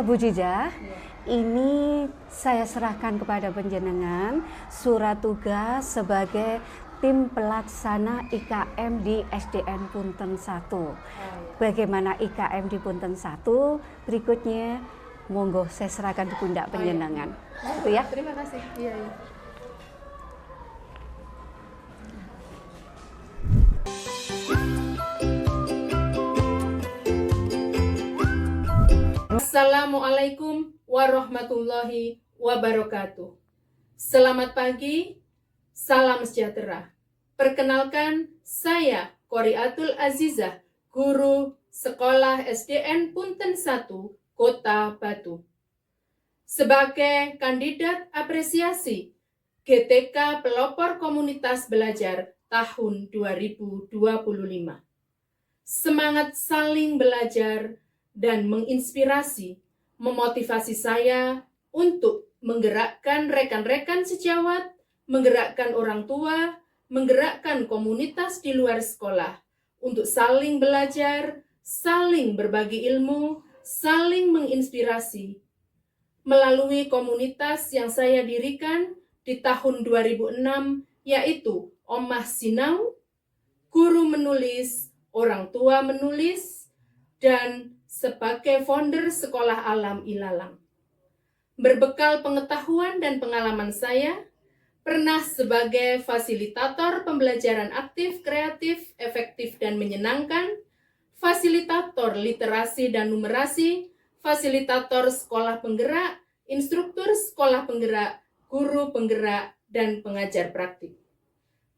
Bu Jija, ini saya serahkan kepada panjenengan surat tugas sebagai tim pelaksana IKM di SDN Punten 1. Bagaimana IKM di Punten 1? Berikutnya monggo saya serahkan di pundak panjenengan. Itu ya. Terima kasih. Iya. Assalamualaikum warahmatullahi wabarakatuh. Selamat pagi, salam sejahtera. Perkenalkan, saya Qoriatul Azizah, guru Sekolah SDN Punten 1, Kota Batu. Sebagai kandidat apresiasi GTK Pelopor Komunitas Belajar tahun 2025. Semangat saling belajar dan menginspirasi, memotivasi saya untuk menggerakkan rekan-rekan sejawat, menggerakkan orang tua, menggerakkan komunitas di luar sekolah, untuk saling belajar, saling berbagi ilmu, saling menginspirasi. Melalui komunitas yang saya dirikan di tahun 2006, yaitu Omah Sinau, Guru Menulis, Orang Tua Menulis, dan sebagai founder Sekolah Alam Ilalang. Berbekal pengetahuan dan pengalaman saya, pernah sebagai fasilitator pembelajaran aktif, kreatif, efektif, dan menyenangkan, fasilitator literasi dan numerasi, fasilitator sekolah penggerak, instruktur sekolah penggerak, guru penggerak, dan pengajar praktik.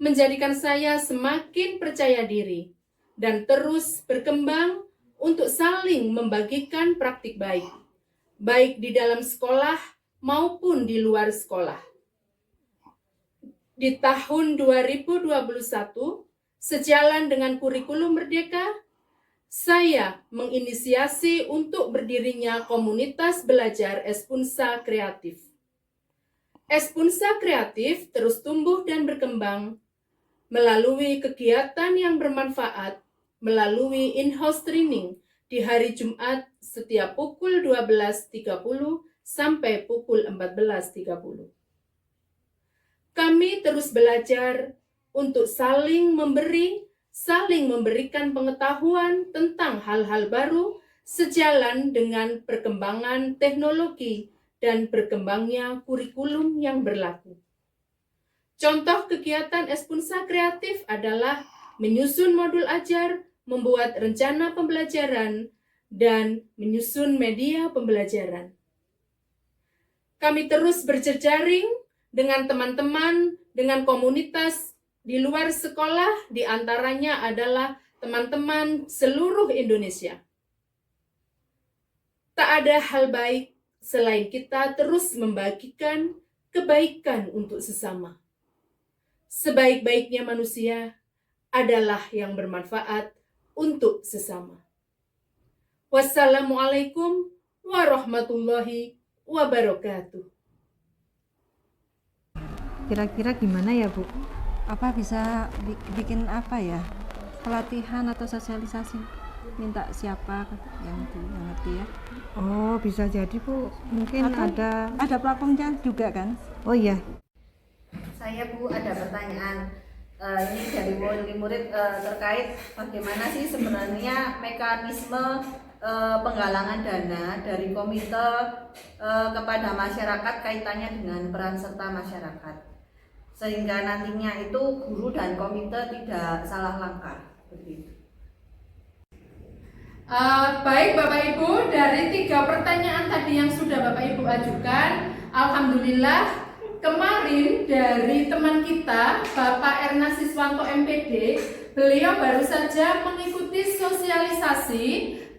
Menjadikan saya semakin percaya diri dan terus berkembang untuk saling membagikan praktik baik, baik di dalam sekolah maupun di luar sekolah. Di tahun 2021, sejalan dengan kurikulum Merdeka, saya menginisiasi untuk berdirinya komunitas belajar Espunsa Kreatif. Espunsa Kreatif terus tumbuh dan berkembang melalui kegiatan yang bermanfaat, melalui in-house training di hari Jumat setiap pukul 12.30 sampai pukul 14.30. Kami terus belajar untuk saling memberi, saling memberikan pengetahuan tentang hal-hal baru sejalan dengan perkembangan teknologi dan berkembangnya kurikulum yang berlaku. Contoh kegiatan Espunsa Kreatif adalah menyusun modul ajar, membuat rencana pembelajaran, dan menyusun media pembelajaran. Kami terus berjejaring dengan teman-teman, dengan komunitas di luar sekolah, di antaranya adalah teman-teman seluruh Indonesia. Tak ada hal baik selain kita terus membagikan kebaikan untuk sesama. Sebaik-baiknya manusia adalah yang bermanfaat untuk sesama. Wassalamualaikum warahmatullahi wabarakatuh. Kira-kira gimana ya Bu? Apa bisa bikin apa ya? Pelatihan atau sosialisasi? Minta siapa yang ngerti ya? Oh, bisa jadi Bu. Mungkin Atau ada platformnya juga kan? Oh iya. Saya Bu ada pertanyaan. Ini dari murid terkait bagaimana sih sebenarnya mekanisme penggalangan dana dari komite kepada masyarakat kaitannya dengan peran serta masyarakat, sehingga nantinya itu guru dan komite tidak salah langkah begitu. Baik Bapak Ibu, dari 3 pertanyaan tadi yang sudah Bapak Ibu ajukan, alhamdulillah kemarin dari teman kita, Bapak Erna Siswanto MPD, beliau baru saja mengikuti sosialisasi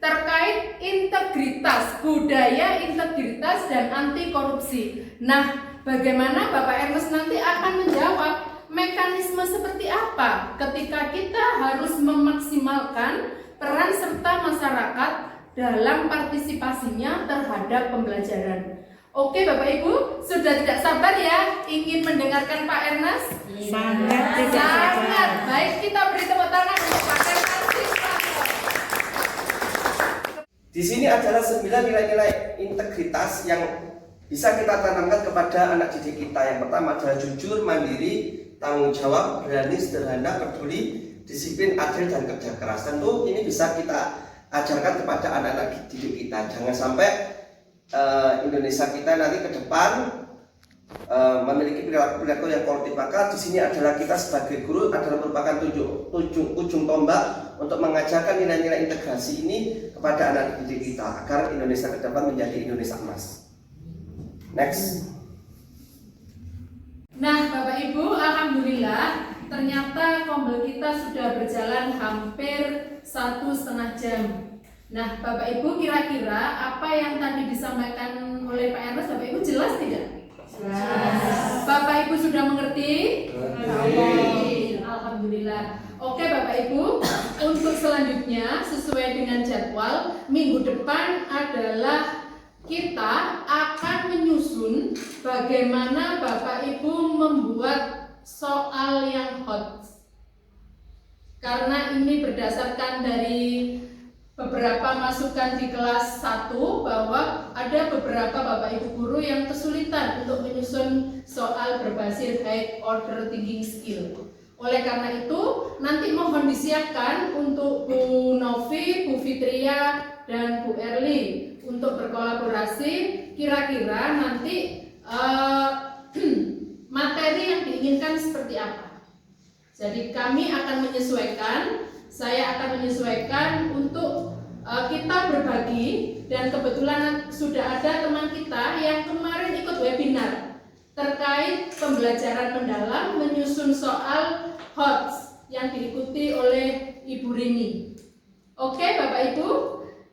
terkait integritas, budaya integritas dan anti korupsi. Nah, bagaimana Bapak Ernest nanti akan menjawab mekanisme seperti apa ketika kita harus memaksimalkan peran serta masyarakat dalam partisipasinya terhadap pembelajaran. Oke Bapak Ibu, sudah tidak sabar ya ingin mendengarkan Pak Ernest? Sangat tidak sabar. Sangat. Baik, kita beri tepuk tangan untuk Pak Ernest. Di sini adalah 9 nilai-nilai integritas yang bisa kita tanamkan kepada anak didik kita. Yang pertama adalah jujur, mandiri, tanggung jawab, berani, sederhana, peduli, disiplin, adil, dan kerja keras. Tentu ini bisa kita ajarkan kepada anak-anak didik kita. Jangan sampai Indonesia kita nanti ke depan memiliki perilaku yang koruptif. Maka di sini adalah kita sebagai guru adalah merupakan ujung tombak untuk mengajarkan nilai-nilai integrasi ini kepada anak didik kita agar Indonesia ke depan menjadi Indonesia emas. Next. Nah, Bapak Ibu, alhamdulillah ternyata kombel kita sudah berjalan hampir 1,5 jam. Nah, Bapak Ibu, kira-kira apa yang tadi disampaikan oleh Pak Ernest, Bapak Ibu jelas tidak? Jelas. Bapak Ibu sudah mengerti? Mengerti. Alhamdulillah. Oke Bapak Ibu, untuk selanjutnya sesuai dengan jadwal minggu depan adalah kita akan menyusun bagaimana Bapak Ibu membuat soal yang hot. Karena ini berdasarkan dari beberapa masukan di kelas 1 bahwa ada beberapa Bapak Ibu guru yang kesulitan untuk menyusun soal berbasis high order thinking skill. Oleh karena itu, nanti mohon disiapkan untuk Bu Novi, Bu Fitria, dan Bu Erli untuk berkolaborasi. Kira-kira nanti materi yang diinginkan seperti apa. Jadi kami akan menyesuaikan, saya akan menyesuaikan untuk kita berbagi. Dan kebetulan sudah ada teman kita yang kemarin ikut webinar terkait pembelajaran mendalam menyusun soal HOTS yang diikuti oleh Ibu Rini. Oke Bapak Ibu,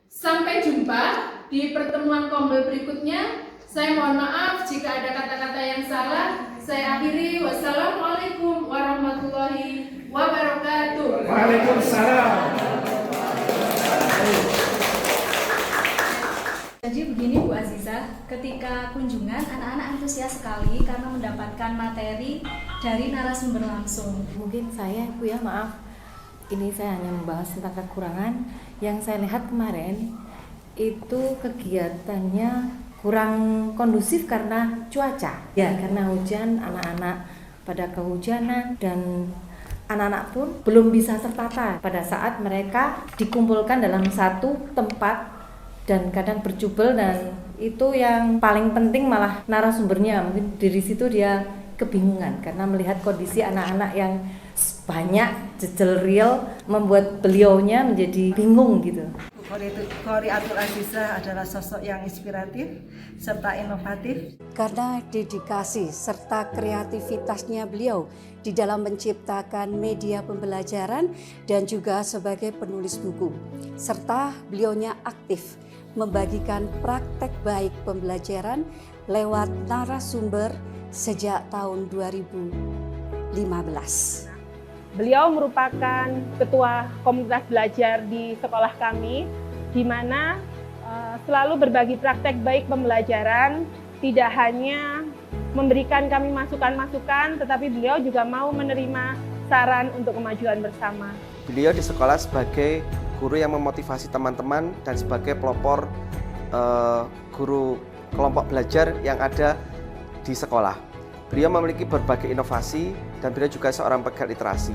sampai jumpa di pertemuan kombel berikutnya. Saya mohon maaf jika ada kata-kata yang salah. Saya akhiri. Wassalamualaikum warahmatullahi wabarakatuh. Waalaikumsalam. Jadi begini Bu Aziza, ketika kunjungan anak-anak antusias sekali karena mendapatkan materi dari narasumber langsung. Mungkin saya Bu ya, maaf, ini saya hanya membahas tentang kekurangan. Yang saya lihat kemarin itu kegiatannya kurang kondusif karena cuaca ya, karena hujan, anak-anak pada kehujanan, dan anak-anak pun belum bisa tertata pada saat mereka dikumpulkan dalam satu tempat dan kadang berjubel. Dan itu yang paling penting malah narasumbernya, mungkin dari situ dia kebingungan karena melihat kondisi anak-anak yang banyak jejel real membuat beliaunya menjadi bingung gitu. Qoriatul Azizah adalah sosok yang inspiratif serta inovatif. Karena dedikasi serta kreativitasnya beliau di dalam menciptakan media pembelajaran dan juga sebagai penulis buku, serta beliaunya aktif membagikan praktek baik pembelajaran lewat narasumber sejak tahun 2015. Beliau merupakan ketua komunitas belajar di sekolah kami, di mana selalu berbagi praktek baik pembelajaran, tidak hanya memberikan kami masukan-masukan, tetapi beliau juga mau menerima saran untuk kemajuan bersama. Beliau di sekolah sebagai guru yang memotivasi teman-teman dan sebagai pelopor guru kelompok belajar yang ada di sekolah. Beliau memiliki berbagai inovasi dan beliau juga seorang pegiat literasi.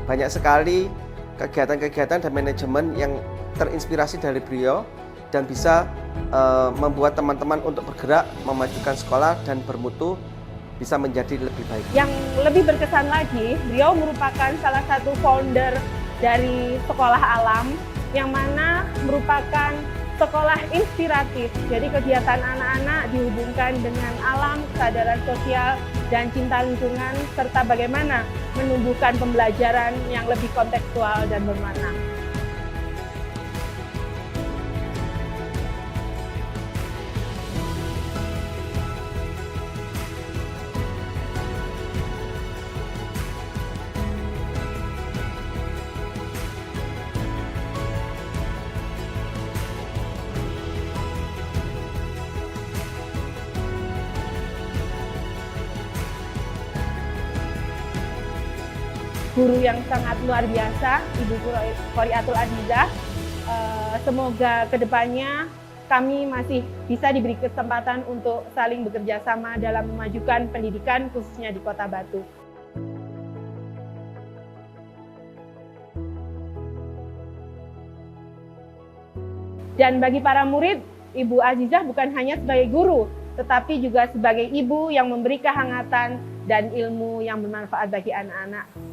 Banyak sekali kegiatan-kegiatan dan manajemen yang terinspirasi dari beliau dan bisa membuat teman-teman untuk bergerak memajukan sekolah dan bermutu bisa menjadi lebih baik. Yang lebih berkesan lagi, beliau merupakan salah satu founder dari Sekolah Alam, yang mana merupakan sekolah inspiratif. Jadi kegiatan anak-anak dihubungkan dengan alam, kesadaran sosial, dan cinta lingkungan, serta bagaimana menumbuhkan pembelajaran yang lebih kontekstual dan bermakna. Guru yang sangat luar biasa, Ibu Qoriatul Azizah, Semoga kedepannya kami masih bisa diberi kesempatan untuk saling bekerja sama dalam memajukan pendidikan khususnya di Kota Batu. Dan bagi para murid, Ibu Azizah bukan hanya sebagai guru, tetapi juga sebagai ibu yang memberi kehangatan dan ilmu yang bermanfaat bagi anak-anak.